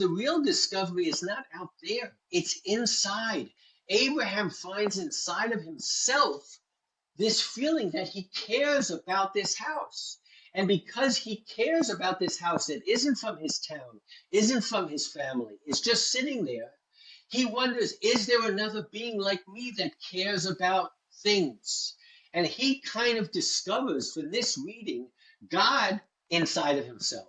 The real discovery is not out there, it's inside. Abraham finds inside of himself this feeling that he cares about this house. And because he cares about this house that isn't from his town, isn't from his family, is just sitting there, he wonders, is there another being like me that cares about things? And he kind of discovers from this reading God inside of himself.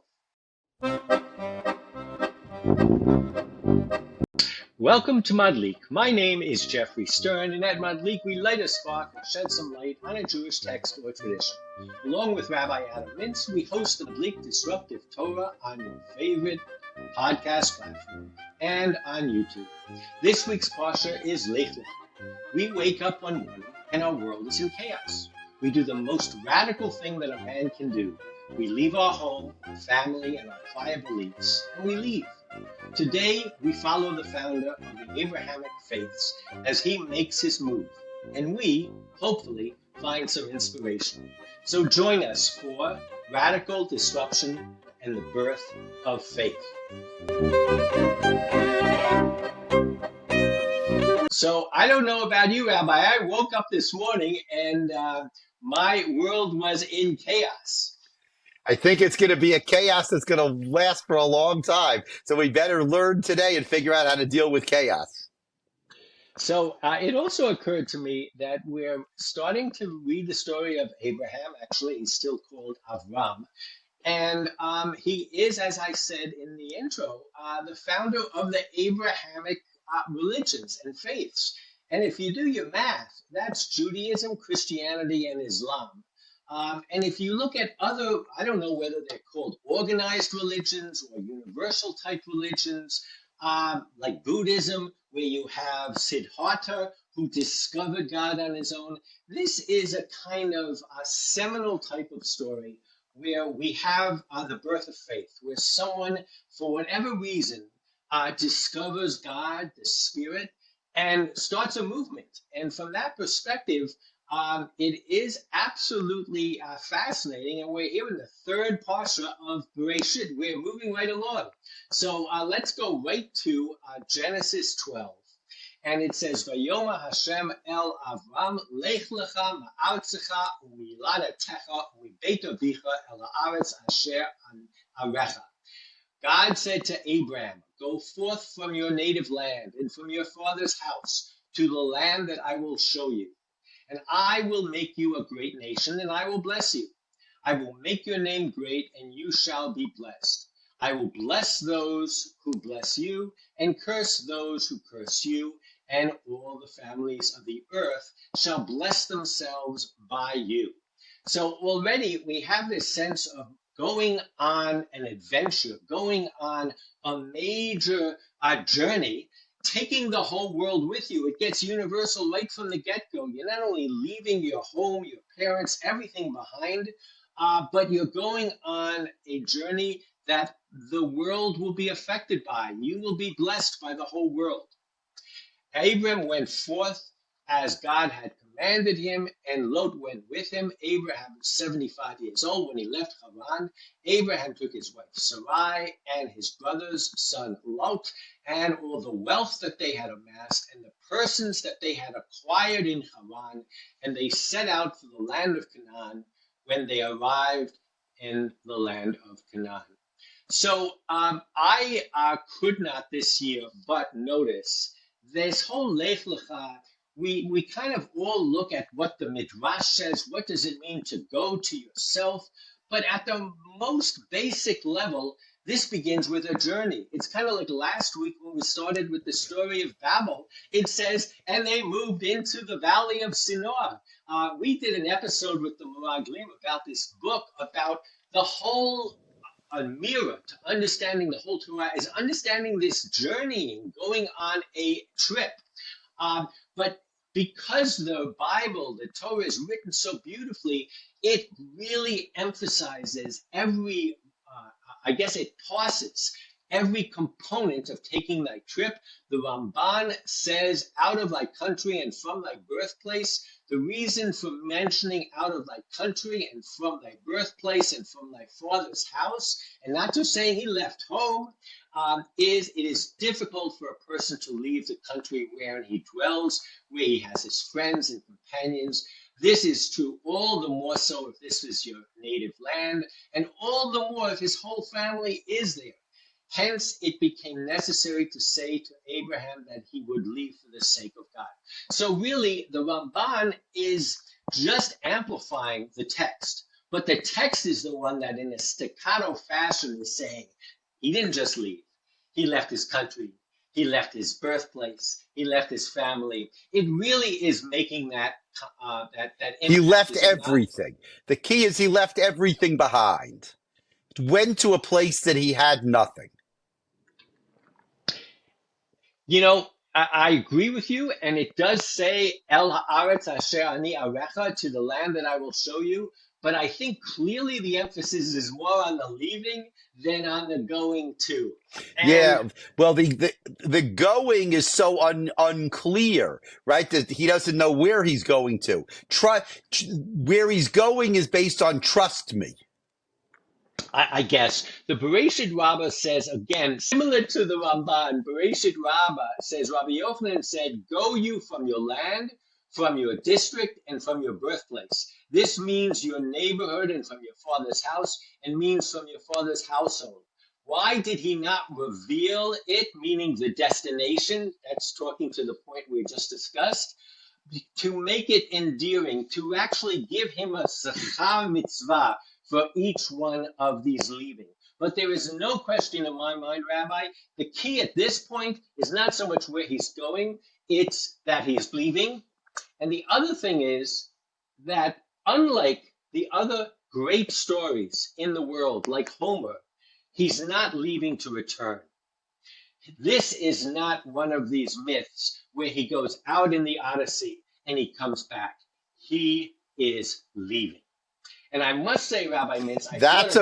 Welcome to Madlik. My name is Geoffrey Stern, and at Madlik we light a spark and shed some light on a Jewish text or tradition. Along with Rabbi Mintz, we host the Madlik Disruptive Torah on your favorite podcast platform and on YouTube. This week's parsha is Lech L'cha. We wake up one morning and our world is in chaos. We do the most radical thing that a man can do. We leave our home, our family, and our prior beliefs, and we leave. Today, we follow the founder of the Abrahamic faiths as he makes his move, and we, hopefully, find some inspiration. So join us for Radical Disruption and the Birth of Faith. So I don't know about you, Rabbi. I woke up this morning and my world was in chaos. I think it's going to be a chaos that's going to last for a long time. So we better learn today and figure out how to deal with chaos. So it also occurred to me that we're starting to read the story of Abraham. Actually, he's still called Avram. And he is, as I said in the intro, the founder of the Abrahamic religions and faiths. And if you do your math, that's Judaism, Christianity, and Islam. And if you look at other, I don't know whether they're called organized religions or universal type religions, like Buddhism, where you have Siddhartha, who discovered God on his own. This is a kind of a seminal type of story where we have the birth of faith, where someone, for whatever reason, discovers God, the Spirit, and starts a movement. And from that perspective, it is absolutely fascinating, and we're here in the third parsha of Bereshit. We're moving right along. So let's go right to Genesis 12. And it says, Vayoma Hashem el Avram, Lech L'cha ma'artzecha u'miladatecha u'mibeit avicha el haaretz asher arecha. God said to Abraham, go forth from your native land and from your father's house to the land that I will show you. And I will make you a great nation, and I will bless you. I will make your name great, and you shall be blessed. I will bless those who bless you, and curse those who curse you, and all the families of the earth shall bless themselves by you. So already we have this sense of going on an adventure, going on a major journey, taking the whole world with you. It gets universal right from the get-go. You're not only leaving your home, your parents, everything behind, but you're going on a journey that the world will be affected by. You will be blessed by the whole world. Abram went forth as God had commanded him, and Lot went with him. Abraham was 75 years old when he left Haran. Abraham took his wife Sarai and his brother's son Lot, and all the wealth that they had amassed, and the persons that they had acquired in Haran, and they set out for the land of Canaan when they arrived in the land of Canaan. So I could not this year but notice this whole Lech L'cha. We kind of all look at what the midrash says. What does it mean to go to yourself? But at the most basic level, this begins with a journey. It's kind of like last week when we started with the story of Babel. It says, and they moved into the valley of Sinor. We did an episode with the Meraglim about this book, about the whole mirror to understanding the whole Torah is understanding this journeying, going on a trip. But because the Bible, the Torah is written so beautifully, it really emphasizes every, I guess it pauses every component of taking thy trip. The Ramban says, out of thy country and from thy birthplace. The reason for mentioning out of thy country and from thy birthplace and from thy father's house, and not just saying he left home, is it is difficult for a person to leave the country where he dwells, where he has his friends and companions. This is true all the more so if this is your native land, and all the more if his whole family is there. Hence, it became necessary to say to Abraham that he would leave for the sake of God. So really, the Ramban is just amplifying the text. But the text is the one that in a staccato fashion is saying, he didn't just leave. He left his country. He left his birthplace. He left his family. It really is making that that He left emphasis on everything. The key is he left everything behind. Went to a place that he had nothing. You know, I agree with you, and it does say El Haaretz Asher Ani Arecha, to the land that I will show you. But I think clearly the emphasis is more on the leaving than on the going to. Yeah, And well, the going is so unclear, right? That he doesn't know where he's going to. Where he's going is based on trust me. I guess the Bereshit Rabbah says, again, similar to the Ramban, Bereshit Rabbah says, Rabbi Yochanan said, go you from your land, from your district, and from your birthplace. This means your neighborhood and from your father's house, and means from your father's household. Why did he not reveal it, meaning the destination? That's talking to the point we just discussed. To make it endearing, to actually give him a sechar mitzvah for each one of these leaving. But there is no question in my mind, Rabbi, the key at this point is not so much where he's going, it's that he's leaving. And the other thing is that unlike the other great stories in the world, like Homer, he's not leaving to return. This is not one of these myths where he goes out in the Odyssey and he comes back. He is leaving. And I must say, Rabbi Mintz, That's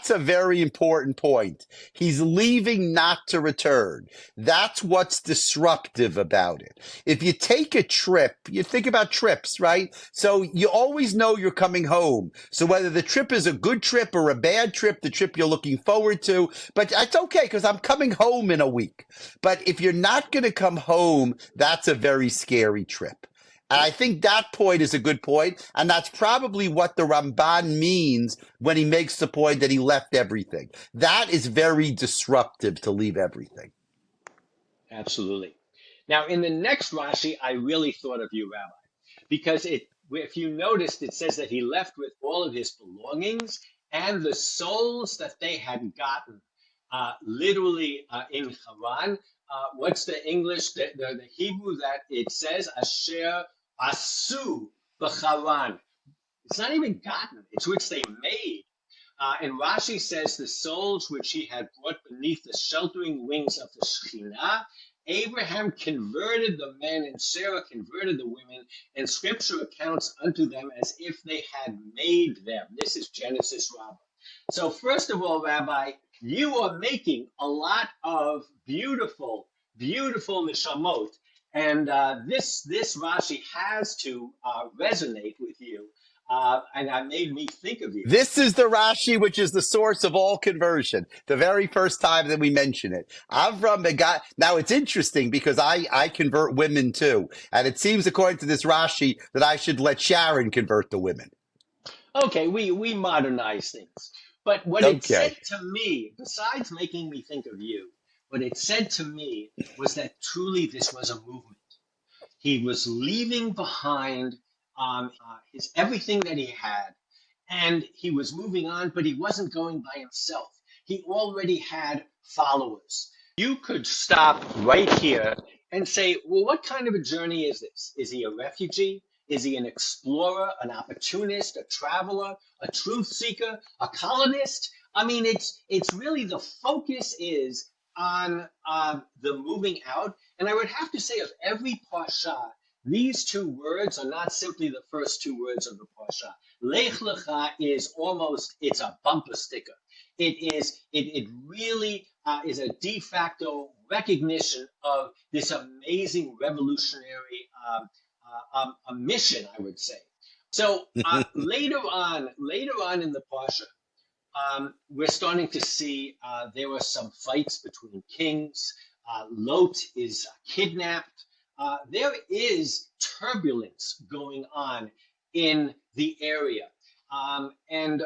a very important point. He's leaving not to return. That's what's disruptive about it. If you take a trip, you think about trips, right? So you always know you're coming home. So whether the trip is a good trip or a bad trip, the trip you're looking forward to, but that's okay because I'm coming home in a week. But if you're not going to come home, that's a very scary trip. And I think that point is a good point, and that's probably what the Ramban means when he makes the point that he left everything. That is very disruptive to leave everything. Absolutely. Now, in the next Rashi, I really thought of you, Rabbi, because if you noticed, it says that he left with all of his belongings and the souls that they had gotten, literally in Haran. What's the English, the Hebrew that it says, Asher Asu b'Haran. It's not even gotten, it's which they made. And Rashi says the souls which he had brought beneath the sheltering wings of the Shekhinah. Abraham converted the men and Sarah converted the women, and scripture accounts unto them as if they had made them. This is Genesis Rabbah. So first of all, Rabbi, you are making a lot of beautiful, beautiful neshamot. And this Rashi has to resonate with you. And that made me think of you. This is the Rashi, which is the source of all conversion. The very first time that we mention it. Avram begot. Now it's interesting because I convert women too. And it seems according to this Rashi that I should let Sharon convert the women. Okay, we modernize things. But what it said to me, besides making me think of you, what it said to me was that truly this was a movement. He was leaving behind his everything that he had, and he was moving on, but he wasn't going by himself. He already had followers. You could stop right here and say, well, what kind of a journey is this? Is he a refugee? Is he an explorer, an opportunist, a traveler, a truth seeker, a colonist? I mean, it's really the focus is on the moving out. And I would have to say of every parsha, these two words are not simply the first two words of the parsha. Lech L'cha is almost, it's a bumper sticker. It really is a de facto recognition of this amazing revolutionary a mission, I would say. So later on in the parsha, we're starting to see there were some fights between kings. Lot is kidnapped. There is turbulence going on in the area. And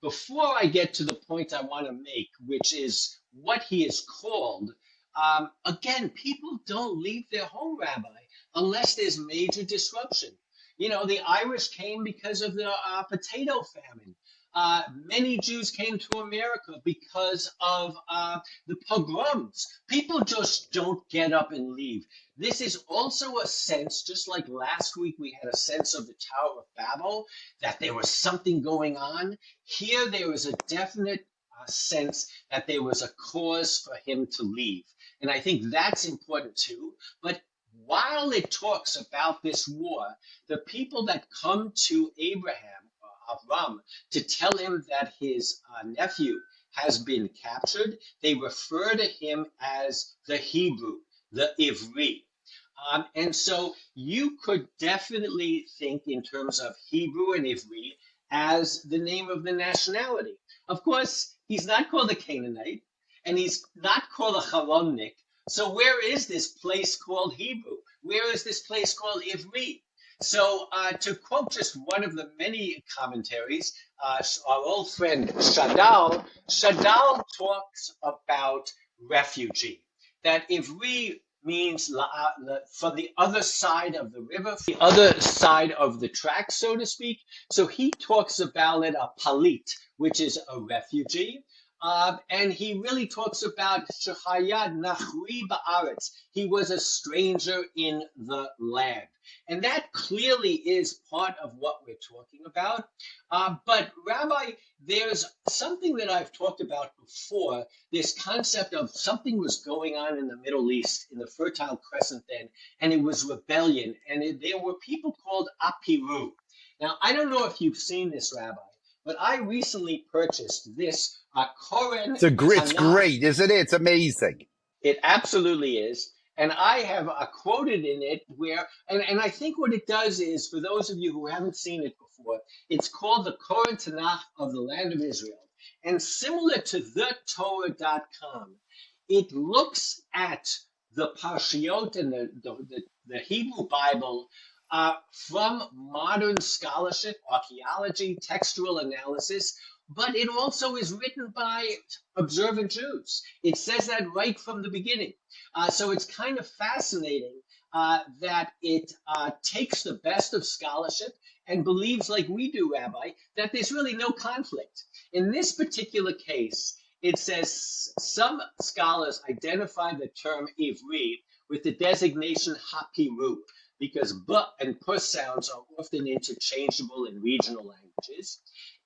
before I get to the point I want to make, which is what he is called, again, people don't leave their home, Rabbi, unless there's major disruption. You know, the Irish came because of the potato famine. Many Jews came to America because of the pogroms. People just don't get up and leave. This is also a sense, just like last week we had a sense of the Tower of Babel, that there was something going on. Here there was a definite sense that there was a cause for him to leave. And I think that's important too. But while it talks about this war, the people that come to Abraham, Avram, to tell him that his nephew has been captured, they refer to him as the Hebrew, the Ivri. And so you could definitely think in terms of Hebrew and Ivri as the name of the nationality. Of course, he's not called a Canaanite, and he's not called a Chalonnik. So where is this place called Hebrew? Where is this place called Ivri? So to quote just one of the many commentaries, our old friend Shadal talks about refugee, that Ivri means from the other side of the river, the other side of the track, so to speak. So he talks about it a palit, which is a refugee. And he really talks about Shechayad Nachri Ba'aretz. He was a stranger in the land. And that clearly is part of what we're talking about. But Rabbi, there's something that I've talked about before, this concept of something was going on in the Middle East, in the Fertile Crescent then, and it was rebellion. And there were people called Apiru. Now, I don't know if you've seen this, Rabbi, but I recently purchased this Koren It's Tanakh. great, isn't it? It's amazing. It absolutely is. And I have quoted in it where, and I think what it does is, for those of you who haven't seen it before, it's called the Koren Tanakh of the Land of Israel. And similar to thetorah.com, it looks at the Parshiot and the Hebrew Bible from modern scholarship, archaeology, textual analysis, but it also is written by observant Jews. It says that right from the beginning. So it's kind of fascinating that it takes the best of scholarship and believes, like we do, Rabbi, that there's really no conflict. In this particular case, it says some scholars identify the term Ivri with the designation Hapiru, because B and P sounds are often interchangeable in regional languages,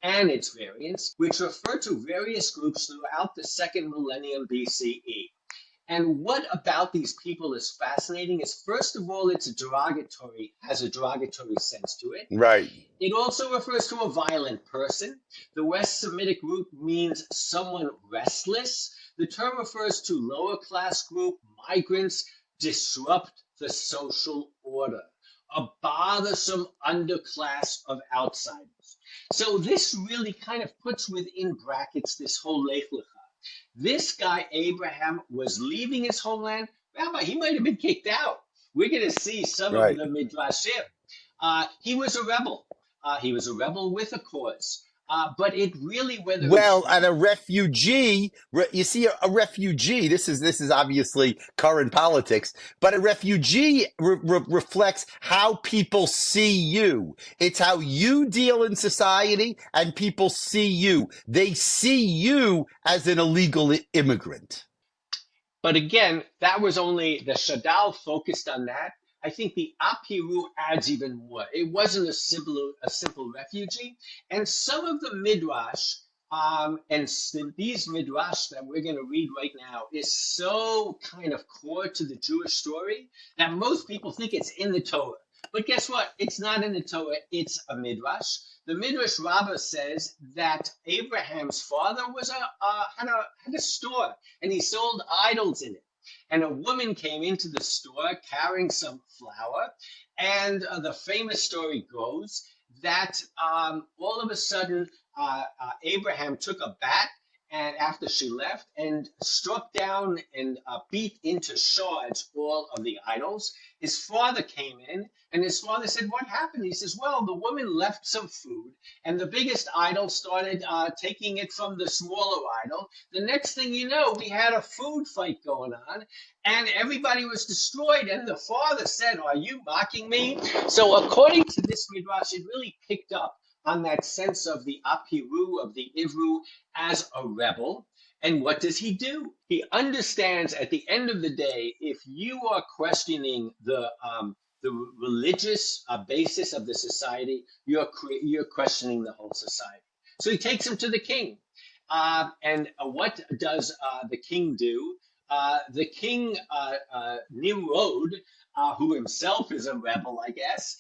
and its variants, which refer to various groups throughout the second millennium BCE. And what about these people is fascinating is, first of all, has a derogatory sense to it. Right. It also refers to a violent person. The West Semitic root means someone restless. The term refers to lower class group, migrants, disrupt the social order, a bothersome underclass of outsiders. So this really kind of puts within brackets this whole Lech L'cha. This guy, Abraham, was leaving his homeland. Rabbi, he might have been kicked out. We're going to see some of Right. the midrashim. He was a rebel. He was a rebel with a cause. But it really, whether Well, it's and a refugee, you see, a refugee, this is obviously current politics, but a refugee reflects how people see you. It's how you deal in society and people see you. They see you as an illegal immigrant. But again, that was only the Shadal focused on that. I think the Apiru adds even more. It wasn't a simple refugee. And some of the midrash, these midrash that we're going to read right now, is so kind of core to the Jewish story that most people think it's in the Torah. But guess what? It's not in the Torah, it's a midrash. The midrash Rabbah says that Abraham's father was had a store and he sold idols in it. And a woman came into the store carrying some flour. And the famous story goes that all of a sudden Abraham took a bat and after she left and struck down and beat into shards all of the idols. His father came in and his father said, "What happened?" He says, "Well, the woman left some food and the biggest idol started taking it from the smaller idol. The next thing you know, we had a food fight going on and everybody was destroyed." And the father said, "Are you mocking me?" So according to this midrash, it really picked up on that sense of the apiru, of the ivru, as a rebel. And what does he do? He understands at the end of the day, if you are questioning the religious basis of the society, you're questioning the whole society. So he takes him to the king. And what does the king do? The king, Nimrod, who himself is a rebel, I guess,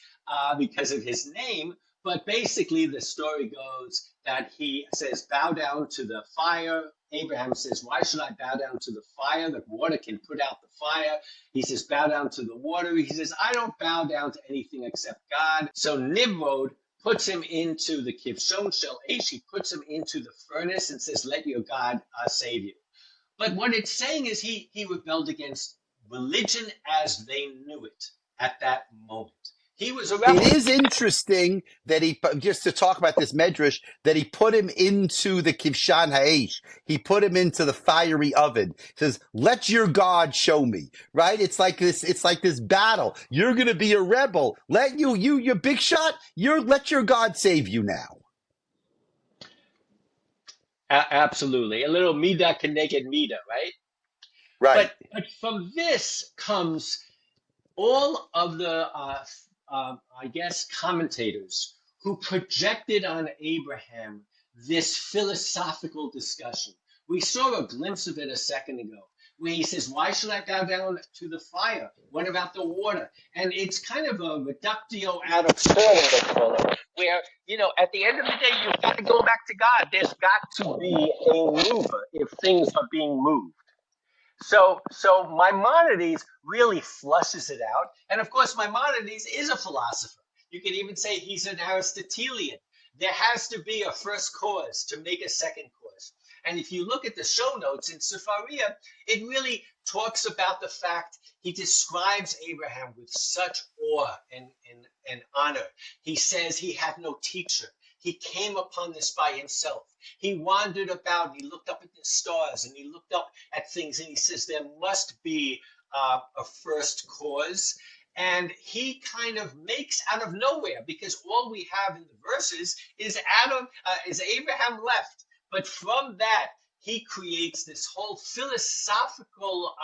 because of his name, but basically, the story goes that he says, "Bow down to the fire." Abraham says, "Why should I bow down to the fire? The water can put out the fire." He says, "Bow down to the water." He says, "I don't bow down to anything except God." So Nimrod puts him into the Kivshon Shel Eish. He puts him into the furnace and says, "Let your God save you." But what it's saying is he rebelled against religion as they knew it at that moment. He was a It rebel. is interesting that just to talk about this medrash, that he put him into the kivshan ha'esh. He put him into the fiery oven. He says, "Let your God show me." Right? It's like this battle. You're going to be a rebel. You're big shot. Let your God save you now. Absolutely. A little mida connected mida, right? Right. But from this comes all of the, I guess, commentators who projected on Abraham this philosophical discussion. We saw a glimpse of it a second ago, where he says, "Why should I bow down to the fire? What about the water?" And it's kind of a reductio ad absurdum, they call it, where, at the end of the day, you've got to go back to God. There's got to be a mover if things are being moved. So Maimonides really flushes it out. And of course, Maimonides is a philosopher. You could even say he's an Aristotelian. There has to be a first cause to make a second cause. And if you look at the show notes in Sefaria, it really talks about the fact he describes Abraham with such awe and honor. He says he had no teacher. He came upon this by himself. He wandered about and he looked up at the stars and he looked up at things and he says there must be a first cause. And he kind of makes out of nowhere, because all we have in the verses is Abraham left. But from that, he creates this whole philosophical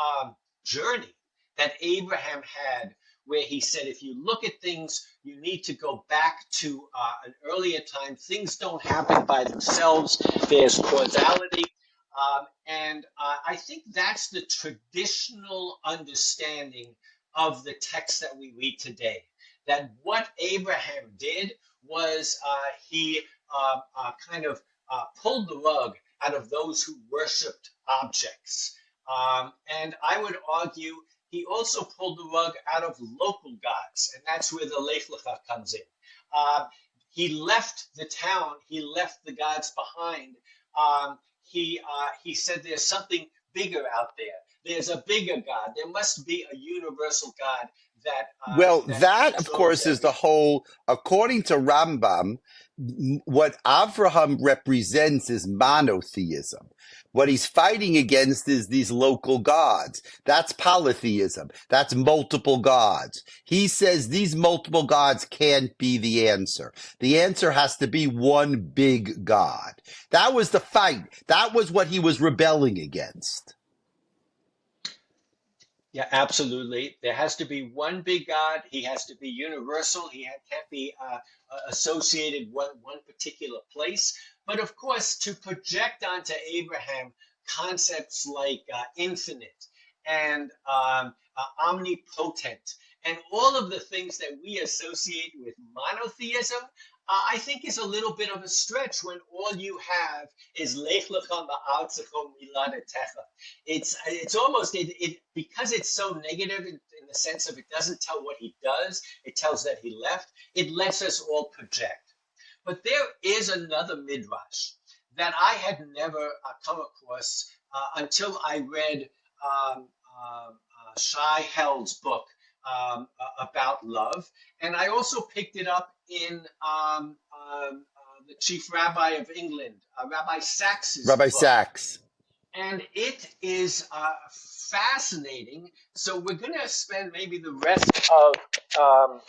journey that Abraham had, where he said, if you look at things, you need to go back to an earlier time. Things don't happen by themselves. There's causality. And I think that's the traditional understanding of the text that we read today. That what Abraham did was he kind of pulled the rug out of those who worshipped objects. And I would argue he also pulled the rug out of local gods, and that's where the Lech L'cha comes in. He left the town, he left the gods behind. He said there's something bigger out there. There's a bigger God. There must be a universal God Well, that that, of controls course, is the everything. whole, according to Rambam, what Avraham represents is monotheism. What he's fighting against is these local gods. That's polytheism. That's multiple gods. He says these multiple gods can't be the answer. The answer has to be one big God. That was the fight. That was what he was rebelling against. Yeah, absolutely. There has to be one big God. He has to be universal. Can't be associated with one particular place. But of course, to project onto Abraham concepts like infinite and omnipotent and all of the things that we associate with monotheism, I think is a little bit of a stretch when all you have is Lech L'cha ma'artzecho miladetecha. It's almost because it's so negative in the sense of it doesn't tell what he does, it tells that he left. It lets us all project. But there is another midrash that I had never come across until I read Shai Held's book about love, and I also picked it up in the chief rabbi of England, Rabbi Sachs's Rabbi book, Sachs. and it is fascinating. So we're going to spend maybe the rest of our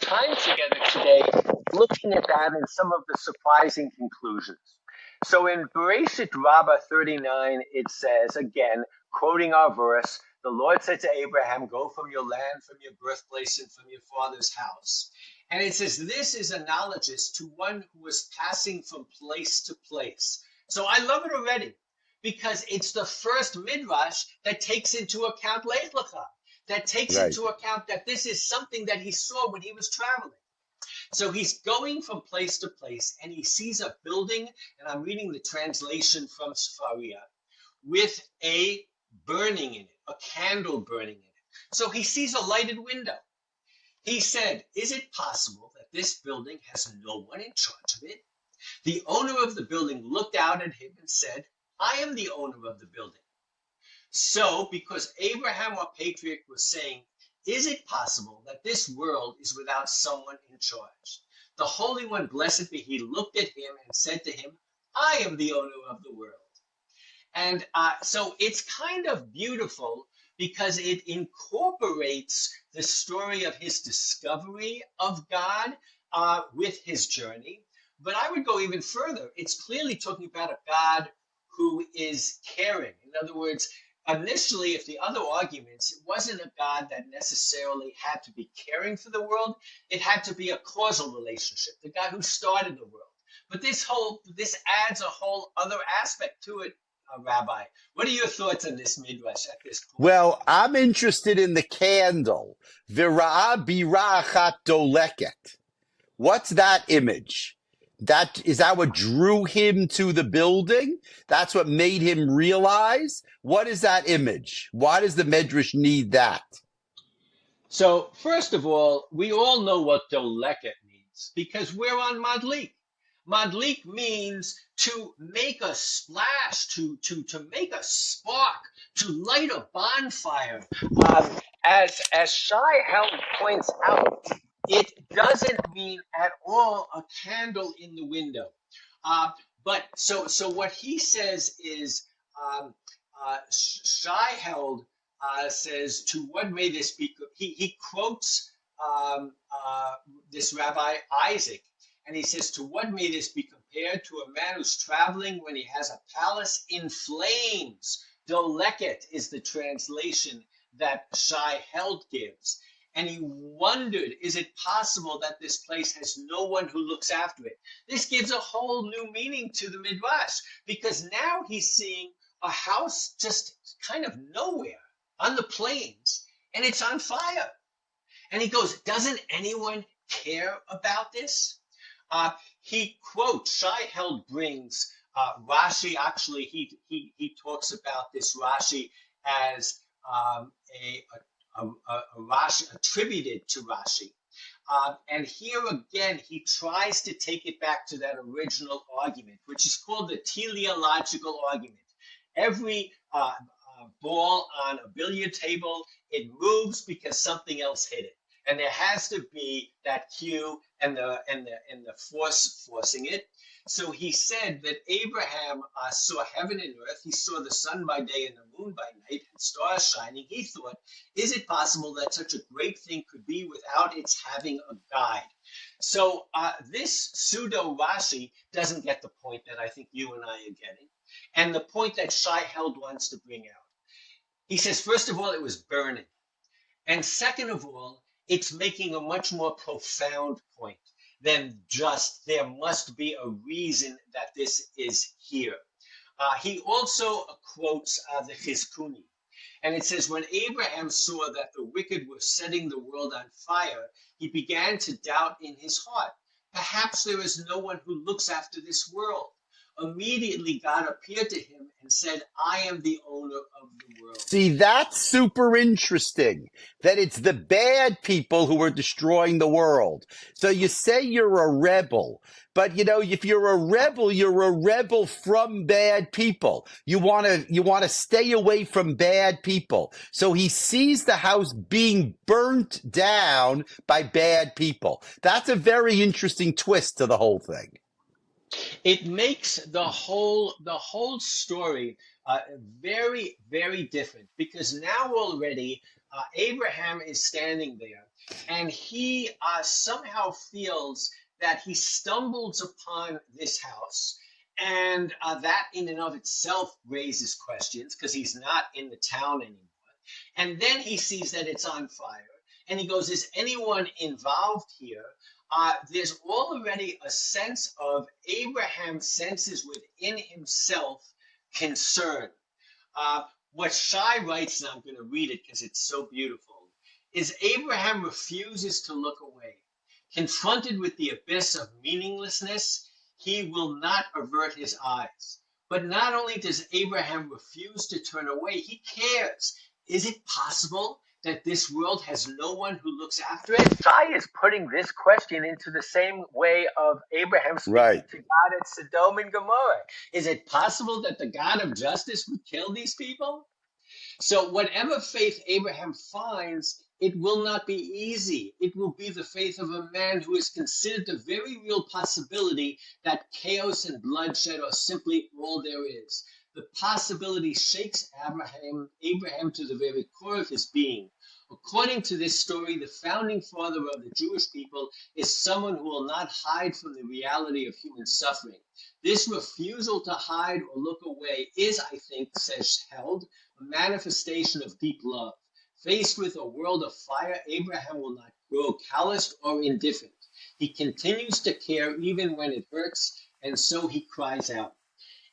time together today looking at that and some of the surprising conclusions. So in Bereshit Rabbah 39, it says, again, quoting our verse, the Lord said to Abraham, go from your land, from your birthplace, and from your father's house. And it says, this is analogous to one who was passing from place to place. So I love it already because it's the first midrash that takes into account Lech L'cha, that takes Right. into account that this is something that he saw when he was traveling. So he's going from place to place and he sees a building, and I'm reading the translation from Sefaria, with a burning in it, a candle burning in it. So he sees a lighted window. He said, is it possible that this building has no one in charge of it? The owner of the building looked out at him and said, I am the owner of the building. So, because Abraham, our patriarch, was saying, is it possible that this world is without someone in charge? The Holy One, blessed be he, looked at him and said to him, I am the owner of the world. And so it's kind of beautiful because it incorporates the story of his discovery of God with his journey. But I would go even further. It's clearly talking about a God who is caring. In other words, initially, if the other arguments, it wasn't a God that necessarily had to be caring for the world. It had to be a causal relationship, the God who started the world. But this adds a whole other aspect to it, Rabbi. What are your thoughts on this midrash at this point? Well, I'm interested in the candle. V'ra'a bira achat doleket. What's that image? Is that what drew him to the building? That's what made him realize? What is that image? Why does the Medrash need that? So, first of all, we all know what doleket means because we're on Madlik. Madlik means to make a splash, to make a spark, to light a bonfire. As Shai Held points out, it doesn't mean at all a candle in the window. But so what he says is Shai Held says, to what may this be? He quotes this Rabbi Isaac, and he says, to what may this be compared to a man who's traveling when he has a palace in flames? Doleket is the translation that Shai Held gives. And he wondered, is it possible that this place has no one who looks after it? This gives a whole new meaning to the Midrash, because now he's seeing a house just kind of nowhere on the plains, and it's on fire. And he goes, doesn't anyone care about this? He quotes, Shai Held brings Rashi. Actually, he talks about this Rashi as a Rashi attributed to Rashi. And here again, he tries to take it back to that original argument, which is called the teleological argument. Every ball on a billiard table, it moves because something else hit it. And there has to be that cue and the force forcing it. So he said that Abraham saw heaven and earth. He saw the sun by day and the moon by night and stars shining. He thought, is it possible that such a great thing could be without its having a guide? So this pseudo Rashi doesn't get the point that I think you and I are getting, and the point that Shai Held wants to bring out. He says, first of all, it was burning. And second of all, it's making a much more profound point than just there must be a reason that this is here. He also quotes the Chizkuni. And it says, when Abraham saw that the wicked were setting the world on fire, he began to doubt in his heart. Perhaps there is no one who looks after this world. Immediately, God appeared to him and said, I am the owner of the world. See, that's super interesting that it's the bad people who are destroying the world. So you say you're a rebel, but if you're a rebel from bad people. You want to stay away from bad people. So he sees the house being burnt down by bad people. That's a very interesting twist to the whole thing. It makes the whole story very, very different, because now already Abraham is standing there, and he somehow feels that he stumbles upon this house, and that in and of itself raises questions because he's not in the town anymore. And then he sees that it's on fire, and he goes, is anyone involved here? There's already a sense of Abraham senses within himself concern. What Shai writes, and I'm going to read it because it's so beautiful, is Abraham refuses to look away. Confronted with the abyss of meaninglessness, he will not avert his eyes. But not only does Abraham refuse to turn away, he cares. Is it possible that this world has no one who looks after it? Shai is putting this question into the same way of Abraham speaking Right. to God at Sodom and Gomorrah. Is it possible that the God of justice would kill these people? So whatever faith Abraham finds, it will not be easy. It will be the faith of a man who has considered the very real possibility that chaos and bloodshed are simply all there is. The possibility shakes Abraham to the very core of his being. According to this story, the founding father of the Jewish people is someone who will not hide from the reality of human suffering. This refusal to hide or look away is, I think, says Held, a manifestation of deep love. Faced with a world of fire, Abraham will not grow calloused or indifferent. He continues to care even when it hurts, and so he cries out.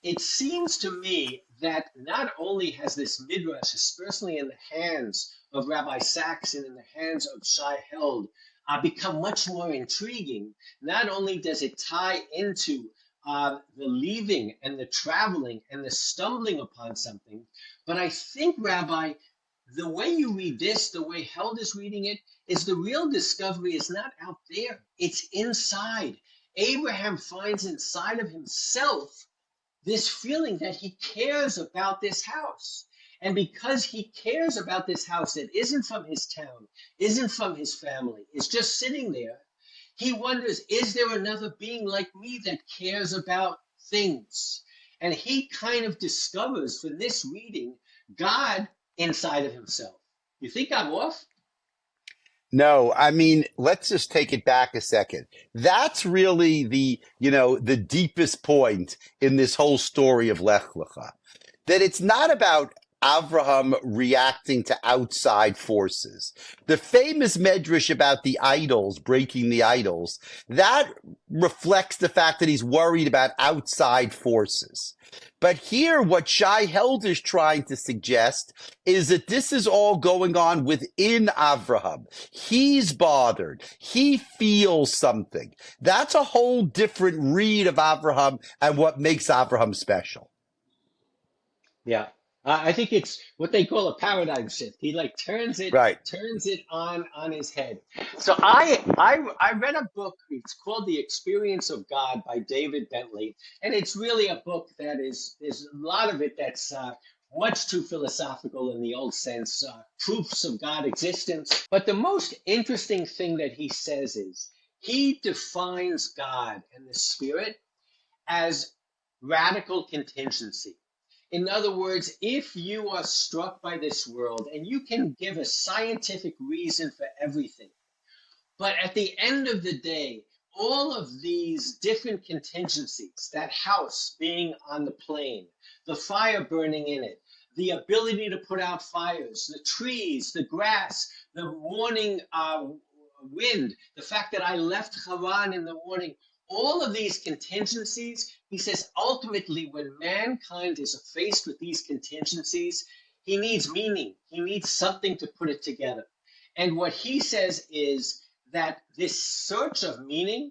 It seems to me that not only has this midrash, especially in the hands of Rabbi Sachs and in the hands of Shai Held, become much more intriguing. Not only does it tie into the leaving and the traveling and the stumbling upon something, but I think, Rabbi, the way you read this, the way Held is reading it, is the real discovery is not out there. It's inside. Abraham finds inside of himself this feeling that he cares about this house. And because he cares about this house that isn't from his town, isn't from his family, is just sitting there, he wonders, is there another being like me that cares about things? And he kind of discovers from this reading God inside of himself. You think I'm off? No, I mean, let's just take it back a second. That's really the deepest point in this whole story of Lech L'cha. That it's not about Avraham reacting to outside forces. The famous medrash about the idols, breaking the idols, that reflects the fact that he's worried about outside forces. But here, what Shai Held is trying to suggest is that this is all going on within Avraham. He's bothered. He feels something. That's a whole different read of Avraham and what makes Avraham special. Yeah. I think it's what they call a paradigm shift. He like Right. turns it on his head. So I read a book. It's called The Experience of God by David Bentley, and it's really a book that there's a lot of it that's much too philosophical in the old sense, proofs of God existence. But the most interesting thing that he says is he defines God and the Spirit as radical contingency. In other words, if you are struck by this world and you can give a scientific reason for everything, but at the end of the day, all of these different contingencies, that house being on the plain, the fire burning in it, the ability to put out fires, the trees, the grass, the morning wind, the fact that I left Haran in the morning, all of these contingencies, he says, ultimately, when mankind is faced with these contingencies, he needs meaning. He needs something to put it together. And what he says is that this search of meaning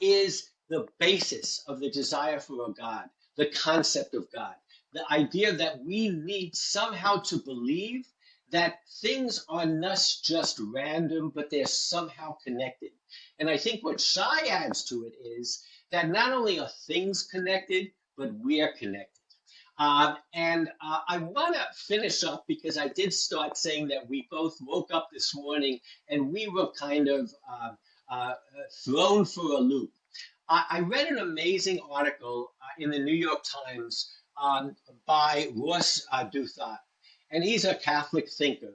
is the basis of the desire for a God, the concept of God, the idea that we need somehow to believe that things are not just random, but they're somehow connected. And I think what Shai adds to it is that not only are things connected, but we're connected. And I want to finish up because I did start saying that we both woke up this morning and we were kind of thrown for a loop. I read an amazing article in the New York Times by Ross Douthat, and he's a Catholic thinker.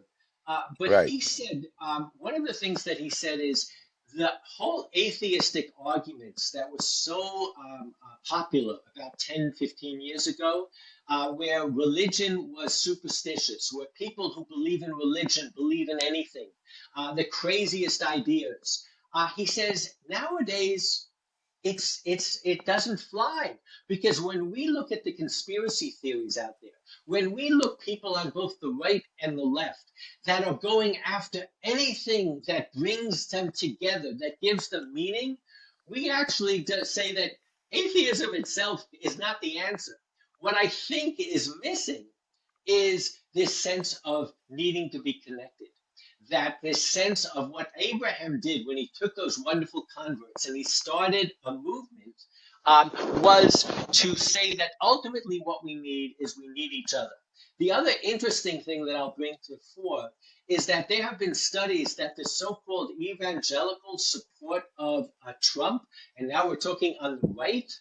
But Right. he said one of the things that he said is the whole atheistic arguments that were so popular about 10, 15 years ago, where religion was superstitious, where people who believe in religion believe in anything, the craziest ideas. He says nowadays it doesn't fly because when we look at the conspiracy theories out there, when we look people on both the right and the left that are going after anything that brings them together, that gives them meaning, we actually say that atheism itself is not the answer. What I think is missing is this sense of needing to be connected, that this sense of what Abraham did when he took those wonderful converts and he started a movement was to say that ultimately what we need is we need each other. The other interesting thing that I'll bring to the fore is that there have been studies that the so-called evangelical support of Trump, and now we're talking on the right,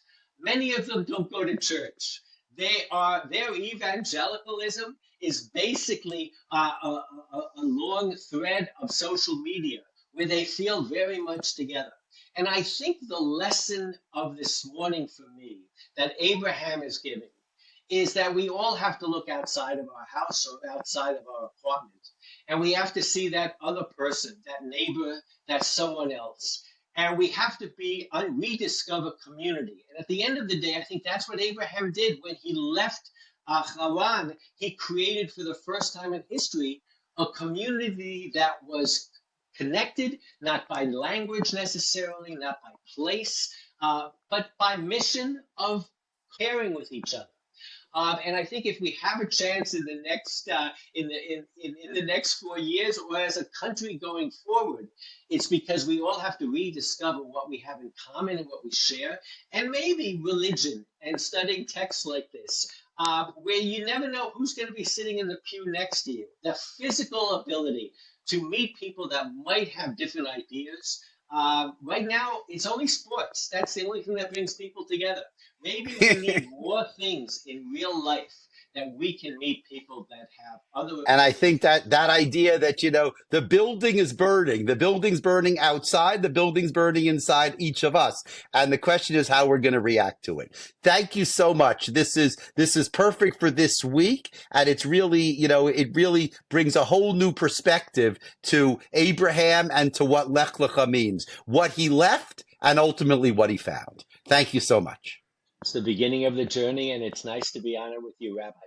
many of them don't go to church. Their evangelicalism is basically a long thread of social media where they feel very much together. And I think the lesson of this morning for me that Abraham is giving is that we all have to look outside of our house or outside of our apartment. And we have to see that other person, that neighbor, that someone else. And we have to rediscover community. And at the end of the day, I think that's what Abraham did when he left Haran. He created for the first time in history a community that was connected, not by language necessarily, not by place, but by mission of caring with each other. And I think if we have a chance in the next in the next 4 years, or as a country going forward, it's because we all have to rediscover what we have in common and what we share, and maybe religion and studying texts like this, where you never know who's going to be sitting in the pew next to you. The physical ability to meet people that might have different ideas. Right now, it's only sports. That's the only thing that brings people together. Maybe we need more things in real life that we can meet people that have other And I opinions. think that that idea that, the building is burning, the building's burning outside, the building's burning inside each of us. And the question is how we're going to react to it. Thank you so much. This is perfect for this week. And it's really, it really brings a whole new perspective to Abraham and to what Lech L'cha means, what he left and ultimately what he found. Thank you so much. It's the beginning of the journey, and it's nice to be on it with you, Rabbi.